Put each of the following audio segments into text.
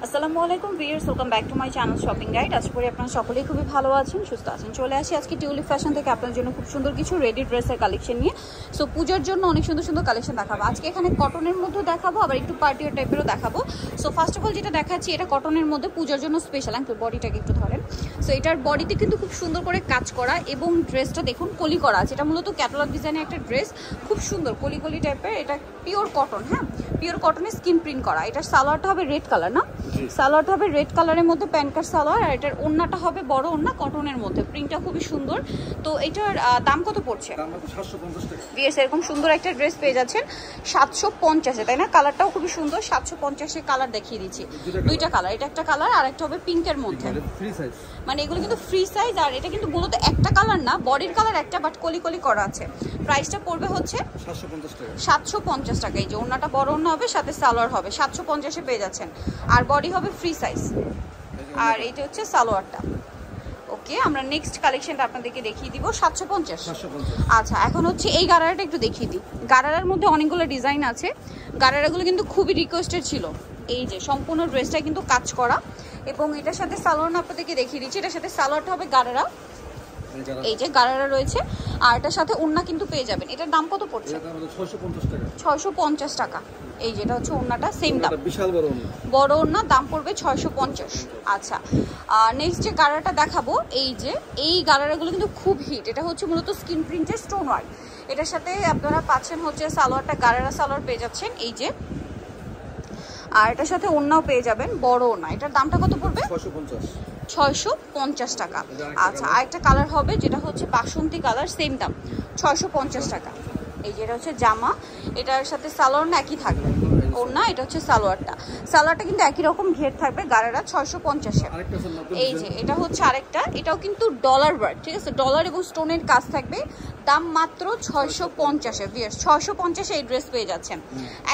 আসসালামু আলাইকুম viewers, welcome back to my channel shopping guide. আশা করি আপনারা সকলেই খুবই ভালো আছেন, সুস্থ আছেন। চলে আসি আজকে টিউলিপ ফ্যাশন থেকে আপনার জন্য খুব সুন্দর কিছু রেডি ড্রেসের কালেকশন নিয়ে। সো পূজার জন্য অনেক সুন্দর সুন্দর কালেকশন দেখাবো আজকে। এখানে কটনের মধ্যে দেখাবো, আবার একটু পার্টিওয়ার টাইপেরও দেখাবো। সো ফার্স্ট অফ অল যেটা দেখাচ্ছি, এটা কটনের মধ্যে পূজার জন্য স্পেশাল। আঙ্কেল বডিটাকে একটু ধরেন। সো এটার বডিতে কিন্তু খুব সুন্দর করে কাজ করা এবং ড্রেসটা দেখুন কলি করা আছে। এটা মূলত ক্যাটালগ ডিজাইনের একটা ড্রেস, খুব সুন্দর কলি কলি টাইপের। এটা পিওর কটন, হ্যাঁ পিওর কটনের স্কিন প্রিন্ট করা। এটার সালোয়ারটা হবে রেড কালার, না সালোয়ারটা হবে রেড কালারের মধ্যে প্যান্ট কাট সালোয়ার, আর এটার ওন্নাটা হবে বড় ওন্না কটনের মধ্যে। প্রিন্টটা খুবই সুন্দর। তো এটার দাম কত পড়ছে? বিএস এরকম সুন্দর একটা ড্রেস পেয়ে যাচ্ছেন 750-এ, তাই না? কালারটাও খুবই সুন্দর। 750-এ কালার দেখিয়ে দিচ্ছি, দুইটা কালার। এটা একটা কালার আর একটা হবে পিঙ্কের মধ্যে। মানে এগুলো কিন্তু ফ্রি সাইজ, আর এটা কিন্তু মূলত একটা কালার না, বডির কালার একটা, বাট কলি কলি করা আছে। প্রাইসটা পড়বে হচ্ছে 750 টাকা। এই যে ওন্নাটা বড় ওন্না হবে, সাথে সালোয়ার হবে। 750-এ পেয়ে যাচ্ছেন, আর বডি হবে ফ্রি সাইজ। আর এইটা হচ্ছে সালোয়ারটা। ওকে, আমরা নেক্সট কালেকশনটা আপনাদেরকে দেখিয়ে দিব। 750। আচ্ছা, এখন হচ্ছে এই গারারাটা একটু দেখিয়ে দিই। গারারার মধ্যে অনেকগুলো ডিজাইন আছে। গারারাগুলো কিন্তু খুবই রিকোয়েস্টেড ছিল। এই যে সম্পূর্ণ ড্রেসটা কিন্তু কাজ করা, এবং এটার সাথে সালোয়ার আপনাদেরকে দেখিয়ে দিচ্ছি। এটার সাথে সালোয়ারটা হবে গারারা, এই যে গারারা রয়েছে, আর এটার সাথে ওন্না কিন্তু পেয়ে যাবেন। এটার দাম কত পড়ছে? 650 টাকা। এই যেটা হচ্ছে ওন্নাটা, সেম দাম, বিশাল বড় ওন্না। বড় ওন্না, দাম পড়বে 650। আচ্ছা, নেক্সট যে গারাটা দেখাবো, এই যে এই গারারাগুলো কিন্তু খুব হিট। এটা হচ্ছে মূলত স্কিন প্রিন্টের স্টোন ওয়ার্ক। এটার সাথে আপনারা পাচ্ছেন হচ্ছে সালোয়ারটা গারারা সালোয়ার পেয়ে যাচ্ছেন, এই যে। আর এটার সাথে ওন্নাও পেয়ে যাবেন, বড় ওন্না। এটার দামটা কত পড়বে? 650 টাকা। আচ্ছা, আরেকটা কালার হবে যেটা হচ্ছে বাসন্তী কালার, সেম দাম 650 টাকা। এই যে এটা হচ্ছে জামা, এটার সাথে সালোয়ার না একই থাকবে ওন্না। এটা হচ্ছে সালোয়ারটা, সালোয়ারটা কিন্তু একই রকম ঘের থাকবে। গারারা 650-এ। এই যে এটা হচ্ছে আরেকটা, এটাও কিন্তু ডলার ওয়ার্ক, ঠিক আছে? ডলার এবং স্টোনের কাজ থাকবে। দাম মাত্র 650-এ। ভিউয়ার্স 650-এ এই ড্রেস পেয়ে যাচ্ছেন,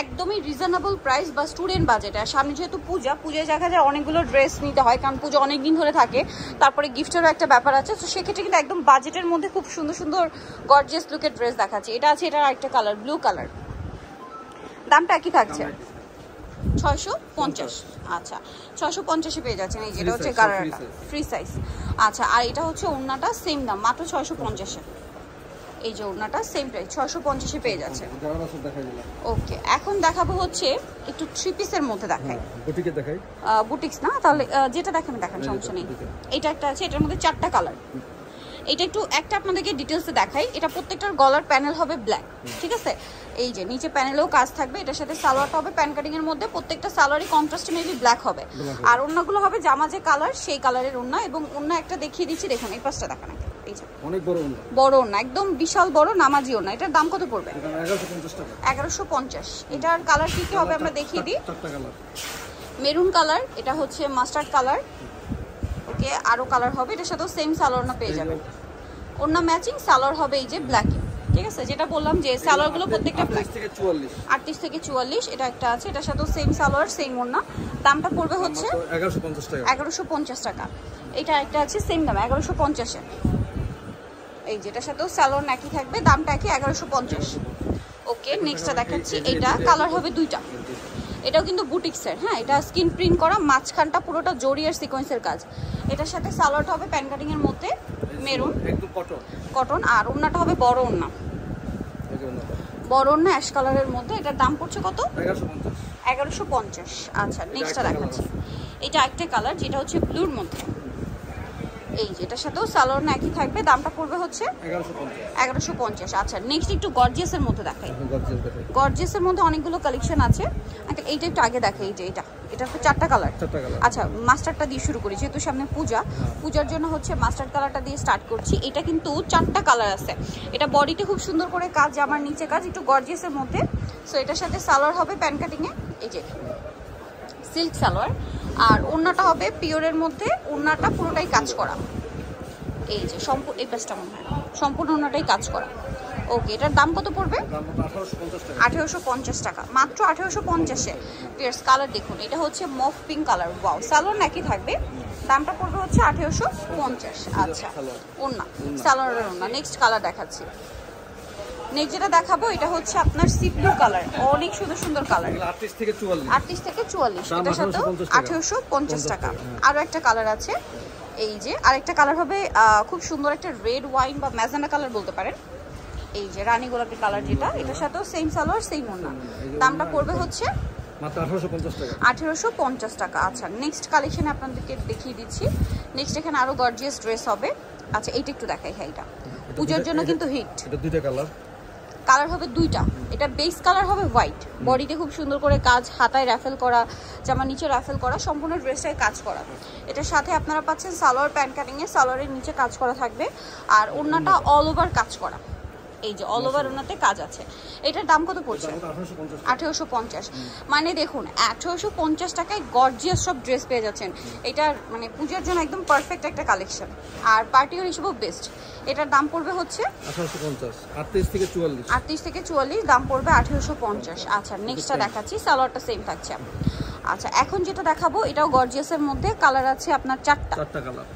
একদমই রিজনেবল প্রাইস বা স্টুডেন্ট বাজেট। আর সামনে যেহেতু পূজায় দেখা যায় অনেকগুলো ড্রেস নিতে হয়, কারণ পূজা অনেক দিন ধরে থাকে, তারপরে গিফটেরও একটা ব্যাপার আছে। তো সেক্ষেত্রে কিন্তু একদম বাজেটের মধ্যে খুব সুন্দর সুন্দর গর্জিয়াস লুকের ড্রেস দেখাচ্ছে। এটা আছে, এটার আরেকটা কালার ব্লু কালার, দামটা একই থাকছে 650। আচ্ছা, 650-এ পেয়ে যাচ্ছেন। এই যেটা হচ্ছে গারারাটা, ফ্রি সাইজ। আচ্ছা, আর এটা হচ্ছে ওন্নাটা, সেম দাম মাত্র 650-এ। এই যে ওন্নাটা সেম প্রাইস 650-এ পেয়ে যাচ্ছে। ওকে, এখন দেখাবো হচ্ছে একটু থ্রি পিসের মধ্যে দেখাই। বুটিকে দেখাই, বুটিক্স না, তাহলে যেটা দেখাবেন দেখান, সমস্যা নেই। এটা একটা আছে, এটার মধ্যে 4টা কালার। এটা একটু একটা আপনাদেরকে ডিটেলসে দেখাই। এটা প্রত্যেকটার গলার প্যানেল হবে ব্ল্যাক, ঠিক আছে? এই যে নিচে প্যানেলেও কাজ থাকবে। এটার সাথে সালোয়ারটা হবে প্যান কাটিং এর মধ্যে। প্রত্যেকটা সালোয়ারই কন্ট্রাস্টে মেবি ব্ল্যাক হবে। আর ওন্নাগুলো হবে জামা যে কালার, সেই কালারের ওন্না। এবং ওন্না একটা দেখিয়ে দিচ্ছি, দেখুন এই পাশটা দেখান। এই যে অনেক বড় ওন্না, বড় ওন্না, একদম বিশাল বড় নামাজি ওন্না। এটার দাম কত পড়বে? 1150 টাকা। 1150। এটার কালার কি কি হবে আমরা দেখিয়ে দিই। 4টা কালার, মেরুন কালার, এটা হচ্ছে মাস্টার্ড কালার। ওকে, আরো কালার হবে। এটার সাথেও সেম সালোয়ার না পেয়ে যাবেন। ওন্না ম্যাচিং সালোয়ার হবে এই যে ব্ল্যাকে, ঠিক আছে? যেটা বললাম যে সালোয়ারগুলো প্রত্যেকটা 38 থেকে 44। এটা একটা আছে, এটার সাথেও সেম সালোয়ার, সেম ওন্না। দামটা পড়বে হচ্ছে 1150 টাকা। এটা একটা আছে, সেম দাম 1150-এ। এই যেটার সাথেও সালোয়ার একই থাকবে, দামটা একই 1150। ওকে, নেক্সটটা দেখাচ্ছি। এইটা কালার হবে দুইটা। এটাও কিন্তু বুটিক্সের, হ্যাঁ। এটা স্কিন প্রিন্ট করা, মাঝখানটা পুরোটা জরি আর সিকোয়েন্সের কাজ। এটার সাথে সালোয়ারটা হবে প্যান কাটিং এর মধ্যে, মেরুন, একদম কটন। আর ওন্নাটা হবে বড় ওন্না, বড় ওন্না অ্যাশ কালারের মধ্যে। এটার দাম পড়ছে কত? 1150। আচ্ছা, নেক্সটটা দেখাচ্ছি। এটা একটা কালার যেটা হচ্ছে ব্লুর মধ্যে। এই যে এটার সাথেও সালোয়ার না একই থাকবে, দামটা পড়বে হচ্ছে 1150। আচ্ছা, নেক্সট একটু গর্জিয়াসের মধ্যে দেখাই। গর্জিয়াসের মধ্যে অনেকগুলো কালেকশন আছে। এইটা একটু আগে দেখাই। এই যে এটা তো 4টা কালার। আচ্ছা, মাস্টার্ডটা দিয়ে শুরু করি, যেহেতু সামনে পূজার জন্য হচ্ছে মাস্টার্ড কালারটা দিয়ে স্টার্ট করছি। এটা কিন্তু 4টা কালার আছে। এটা বডিতে খুব সুন্দর করে কাজ, জামার নিচে কাজ, একটু গর্জিয়াসের মধ্যে। সো এটার সাথে সালোয়ার হবে প্যান কাটিংয়ে, এই যে সিল্ক সালোয়ার। আর ওন্নাটা হবে পিওরের মধ্যে, ওন্নাটা পুরোটাই কাজ করা। এই যে সম্পূর্ণ, এই পাশটা মনে হয় সম্পূর্ণ ওন্নাটাই কাজ করা। ওকে, এটার দাম কত পড়বে? 1850 টাকা, মাত্র 1850-এ। পিয়ার্স কালার দেখুন, এটা হচ্ছে মফ পিঙ্ক কালার। ওয়াও, সালোয়ার একই থাকবে, দামটা পড়বে হচ্ছে 1850। আচ্ছা, ওন্না, সালোয়ারের ওন্না। নেক্সট কালার দেখাচ্ছি। নেক্সট যেটা দেখাবো এটা হচ্ছে আপনার সি ব্লু কালার, অনেক সুন্দর সুন্দর কালার। 38 থেকে 44, 38 থেকে 44, এটার সাথে 1850 টাকা। আরো একটা কালার আছে, এই যে আরেকটা কালার হবে খুব সুন্দর একটা রেড ওয়াইন বা ম্যাজেন্ডা কালার বলতে পারেন। এই যে রানী গোলাপি কালার যেটা, এটার সাথেও সেম সালোয়ার সেম ওড়না। দামটা পড়বে হচ্ছে মাত্র 1850 টাকা। 1850 টাকা। আচ্ছা নেক্সট কালেকশনে আপনাদেরকে দেখিয়ে দিচ্ছি। নেক্সট এখানে আরো গর্জিয়াস ড্রেস হবে। আচ্ছা এইটা একটু দেখাই, হ্যাঁ এটা পূজার জন্য কিন্তু হিট। এটা দুইটা কালার হবে দুইটা, এটা বেস কালার হবে হোয়াইট, বডিতে খুব সুন্দর করে কাজ, হাতায় রাফেল করা, জামার নিচে রাফেল করা, সম্পূর্ণ ড্রেসটায় কাজ করা। এটার সাথে আপনারা পাচ্ছেন সালোয়ার প্যান্ট কাটিং এ, সালোয়ারের নিচে কাজ করা থাকবে আর ওড়নাটা অল ওভার কাজ করা। এই যে অল ওভার ওনাতে কাজ আছে। এটার দাম কত পড়ছে? 1850। মানে দেখুন 1850 টাকায় গর্জিয়াস সব ড্রেস পেয়ে যাচ্ছেন। এটা মানে পূজার জন্য একদম পারফেক্ট একটা কালেকশন আর পার্টিওর হিসেবেও বেস্ট। এটার দাম পড়বে হচ্ছে 1850, 38 থেকে 44, 38 থেকে 44, দাম পড়বে 1850। আচ্ছা নেক্সটটা দেখাচ্ছি, সালোয়ারটা সেম থাকছে। আচ্ছা এখন যেটা দেখাবো এটাও গর্জিয়াসের মধ্যে, কালার আছে আপনার চারটা কালার।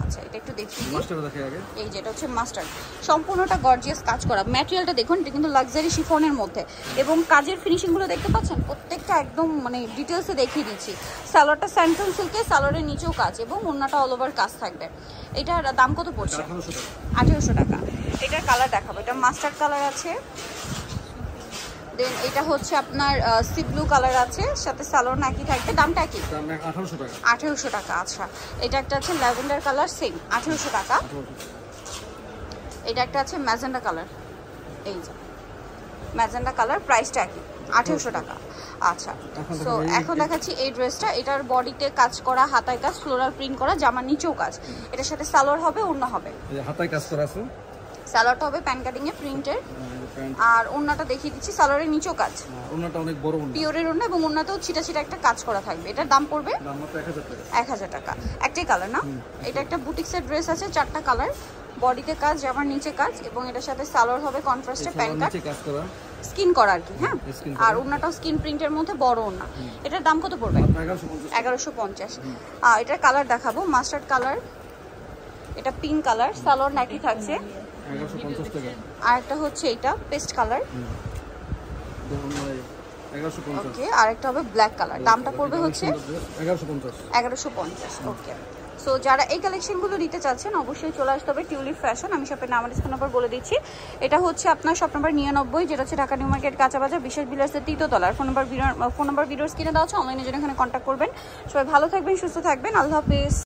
আচ্ছা এটা একটু দেখি, মাস্টার দেখে আগে। এই যেটা হচ্ছে মাস্টার্ড, সম্পূর্ণটা গর্জিয়াস কাজ করা। ম্যাটেরিয়ালটা দেখুন, এটা কিন্তু লাক্সারি শিফনের মধ্যে এবং কাজের ফিনিশিংগুলো দেখতে পাচ্ছেন, প্রত্যেকটা একদম মানে ডিটেলসে দেখিয়ে দিচ্ছি। সালোয়ারটা স্যান্টন সিল্কে, সালোয়ারের নিচেও কাজ এবং ওড়নাটা অল ওভার কাজ থাকবে। এটার দাম কত পড়ছে? 1800 টাকা। এটার কালার দেখাবো, এটা মাস্টার্ড কালার আছে, দেন এটা হচ্ছে আপনার সি ব্লু কালার আছে, সাথে সালোয়ার নাকি থাকবে, দামটা কি? 1800 টাকা। 1800 টাকা। আচ্ছা এটা একটা আছে ল্যাভেন্ডার কালার, সেম 1800 টাকা। এটা একটা আছে ম্যাজেন্ডা কালার, এই যে ম্যাজেন্ডা কালার, প্রাইসটা কি? 1800 টাকা। আচ্ছা সো এখন দেখাচ্ছি এই ড্রেসটা, এটার বডিতে কাজ করা, হাতায় কাজ, ফ্লোরাল প্রিন্ট করা, জামার নিচেও কাজ। এটার সাথে সালোয়ার হবে, ওড়না হবে, হাতায় কাজ করা আছে, সালোয়ারটা হবে প্যান কাটিং এ প্রিন্টের, আর ওড়নাটা দেখিয়ে দিচ্ছি, সালোয়ারের নিচেও কাজ, ওড়নাটা অনেক বড় ওড়না, পিওরের ওড়না এবং ওড়নাতেও ছিটা ছিটা একটা কাজ করা থাকবে। এটার দাম পড়বে দাম মাত্র 1000 টাকা। 1000 টাকা। একটাই কালার না? এটা একটা বুটিক্সের ড্রেস আছে, চারটা কালার, বডিতে কাজ, জামার নিচে কাজ এবং এটার সাথে সালোয়ার হবে কন্ট্রাস্টে প্যান্ট কাট, কাজ করা, স্কিন করা আর কি। হ্যাঁ আর ওড়নাটাও স্কিন প্রিন্টের মধ্যে বড় ওড়না। এটার দাম কত পড়বে? 1150। এটার কালার দেখাবো, মাস্টার্ড কালার, এটা পিঙ্ক কালার, সালোয়ার নাকি থাকছে 1150 টাকা। আর একটা হচ্ছে এটা পেস্ট কালার, 1150। ওকে আর একটা হবে ব্ল্যাক কালার, দামটা পড়বে হচ্ছে 1150। ওকে সো যারা এই কালেকশনগুলো নিতে চাচ্ছেন অবশ্যই চলে আসতে হবে টিউলিপ ফ্যাশন। আমি শপের নাম আর ফোন নাম্বার বলে দিচ্ছি। এটা হচ্ছে আপনার শপ নাম্বার 99, যেটা হচ্ছে ঢাকা নিউ মার্কেট কাঁচা বাজার, বিশেষ বিলাসের 3য় তলার। ফোন নাম্বার ভিডিওর স্ক্রিনে দেওয়া আছে, অনলাইনে জন্য এখানে কন্ট্যাক্ট করবেন। সবাই ভালো থাকবেন, সুস্থ থাকবেন, আল্লাহ হাফেজ।